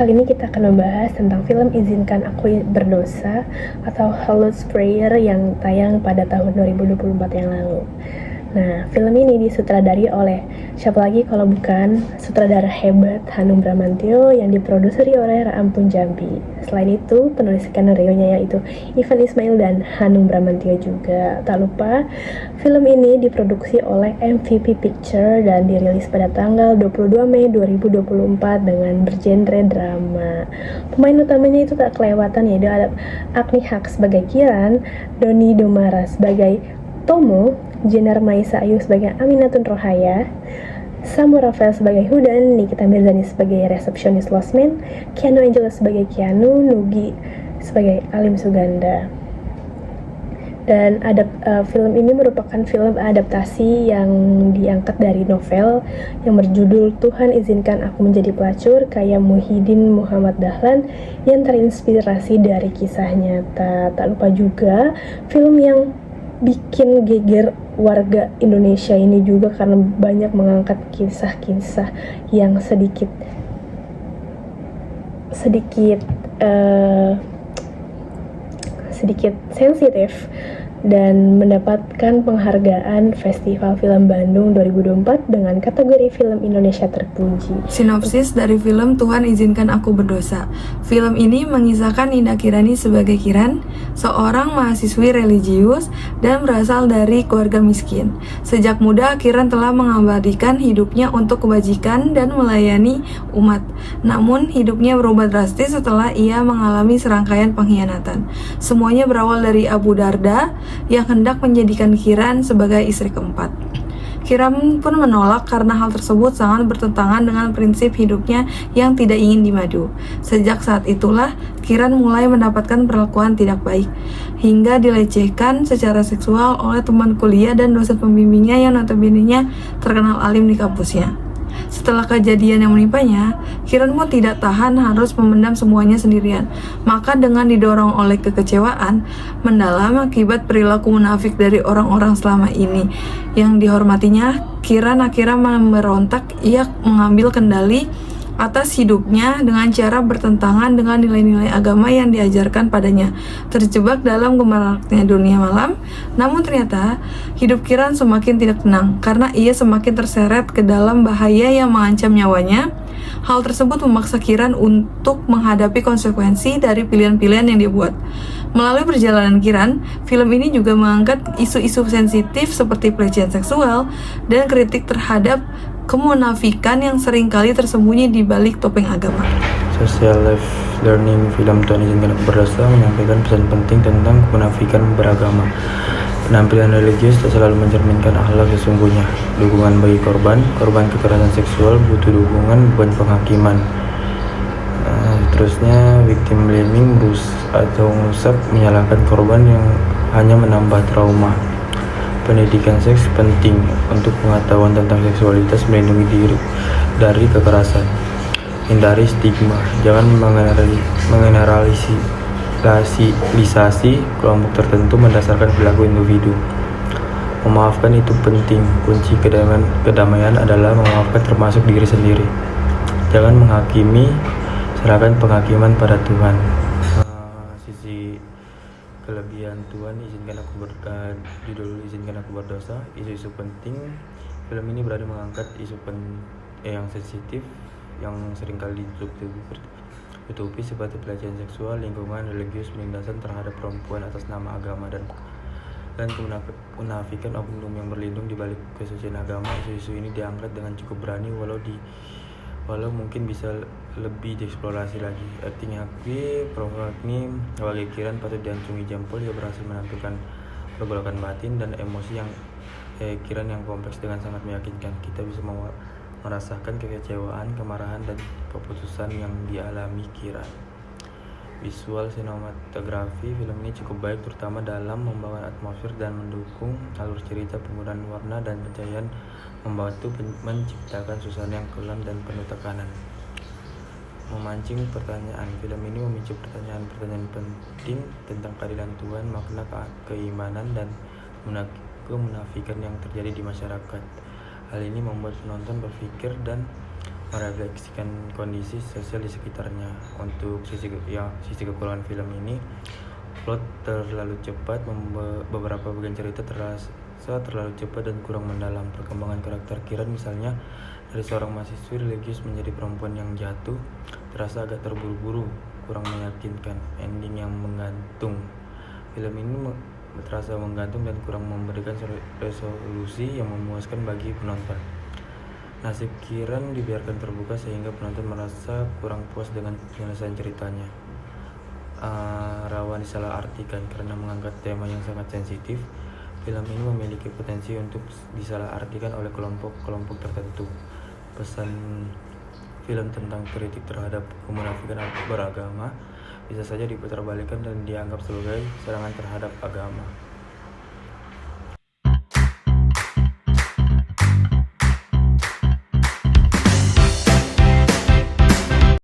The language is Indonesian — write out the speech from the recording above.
Kali ini kita akan membahas tentang film Izinkan Aku Berdosa atau Hallow's Prayer yang tayang pada tahun 2024 yang lalu. Nah, film ini disutradari oleh siapa lagi kalau bukan sutradara hebat Hanung Bramantyo yang diproduseri oleh Rampun Jambi. Selain itu, penulis skenario-nya yaitu Ivan Ismail dan Hanung Bramantyo juga. Tak lupa, film ini diproduksi oleh MVP Picture dan dirilis pada tanggal 22 Mei 2024 dengan bergenre drama. Pemain utamanya itu tak kelewatan, yaitu ada Agni Haq sebagai Kiran, Doni Domara sebagai Tomo, Jenar Maisa Ayu sebagai Aminatun Rohaya, Samu Rafael sebagai Hudan, Nikita Mirzani sebagai resepsionis Losmen, Keanu Angeles sebagai Keanu, Nugi sebagai Alim Suganda. Dan film ini merupakan film adaptasi yang diangkat dari novel yang berjudul Tuhan Izinkan Aku Menjadi Pelacur karya Muhyiddin Muhammad Dahlan yang terinspirasi dari kisah nyata. Tak lupa juga film yang bikin geger warga Indonesia ini juga karena banyak mengangkat kisah-kisah yang sedikit sensitif dan mendapatkan penghargaan Festival Film Bandung 2024 dengan kategori Film Indonesia Terpuji. Sinopsis dari film Tuhan Izinkan Aku Berdosa. Film ini mengisahkan Ninda Kirani sebagai Kiran, seorang mahasiswi religius dan berasal dari keluarga miskin. Sejak muda, Kiran telah mengabadikan hidupnya untuk kebajikan dan melayani umat. Namun, hidupnya berubah drastis setelah ia mengalami serangkaian pengkhianatan. Semuanya berawal dari Abu Darda yang hendak menjadikan Kiran sebagai istri keempat. Kiran pun menolak karena hal tersebut sangat bertentangan dengan prinsip hidupnya yang tidak ingin dimadu. Sejak saat itulah, Kiran mulai mendapatkan perlakuan tidak baik, hingga dilecehkan secara seksual oleh teman kuliah dan dosen pembimbingnya yang notabene-nya terkenal alim di kampusnya. Setelah kejadian yang menimpanya, Kiran pun tidak tahan harus memendam semuanya sendirian. Maka dengan didorong oleh kekecewaan mendalam akibat perilaku munafik dari orang-orang selama ini yang dihormatinya, Kiran akhirnya memberontak. Ia mengambil kendali atas hidupnya dengan cara bertentangan dengan nilai-nilai agama yang diajarkan padanya. Terjebak dalam gemaraknya dunia malam, namun ternyata hidup Kiran semakin tidak tenang karena ia semakin terseret ke dalam bahaya yang mengancam nyawanya. Hal tersebut memaksa Kiran untuk menghadapi konsekuensi dari pilihan-pilihan yang dia buat. Melalui perjalanan Kiran, film ini juga mengangkat isu-isu sensitif seperti pelecehan seksual dan kritik terhadap kemunafikan yang seringkali tersembunyi di balik topeng agama. Social Life Learning film Tuhan Izinkan Aku Berdosa menyampaikan pesan penting tentang kemunafikan beragama. Penampilan religius tak selalu mencerminkan akhlak sesungguhnya. Dukungan bagi korban kekerasan seksual butuh dukungan bukan penghakiman. Terusnya victim blaming atau merusak menyalahkan korban yang hanya menambah trauma. Pendidikan seks penting untuk pengetahuan tentang seksualitas, melindungi diri dari kekerasan. Hindari stigma, jangan mengeneralisasi kelompok tertentu berdasarkan perilaku individu. Memaafkan itu penting, kunci kedamaian adalah memaafkan termasuk diri sendiri. Jangan menghakimi, serahkan penghakiman pada Tuhan. Sisi kelebihan Tuhan judul Izinkan Aku Berdosa, isu-isu penting. Film ini berani mengangkat isu yang sensitif yang seringkali ditutupi seperti pelecehan seksual, lingkungan, religius, penindasan terhadap perempuan atas nama agama dan kemunafikan oknum yang berlindung di balik kesucian agama. Isu-isu ini diangkat dengan cukup berani walau mungkin bisa lebih dieksplorasi lagi. Acting Prof. Agni sebagai Kiran patut diacungi jempol. Ia berhasil menampilkan pergolakan batin dan emosi Kiran yang kompleks dengan sangat meyakinkan. Kita bisa merasakan kekecewaan, kemarahan, dan keputusan yang dialami Kiran. visual sinematografi, film ini cukup baik terutama dalam membangun atmosfer dan mendukung alur cerita. Penggunaan warna dan pencahayaan membantu menciptakan suasana yang kelam dan penuh tekanan. Memancing pertanyaan, film ini memicu pertanyaan-pertanyaan penting tentang keadilan Tuhan, makna keimanan, dan kemunafikan yang terjadi di masyarakat. Hal ini membuat penonton berpikir dan merefleksikan kondisi sosial di sekitarnya. Untuk sisi kekurangan film ini, plot terlalu cepat, beberapa bagian cerita terasa terlalu cepat dan kurang mendalam. Perkembangan karakter Kiran, misalnya dari seorang mahasiswi religius menjadi perempuan yang jatuh, terasa agak terburu-buru, kurang meyakinkan. Ending yang menggantung, film ini terasa menggantung dan kurang memberikan resolusi yang memuaskan bagi penonton. Nasib Kiran dibiarkan terbuka sehingga penonton merasa kurang puas dengan penyelesaian ceritanya. Rawan disalahartikan karena mengangkat tema yang sangat sensitif. Film ini memiliki potensi untuk disalahartikan oleh kelompok-kelompok tertentu. Pesan film tentang kritik terhadap kemunafikan beragama bisa saja diputarbalikkan dan dianggap sebagai serangan terhadap agama.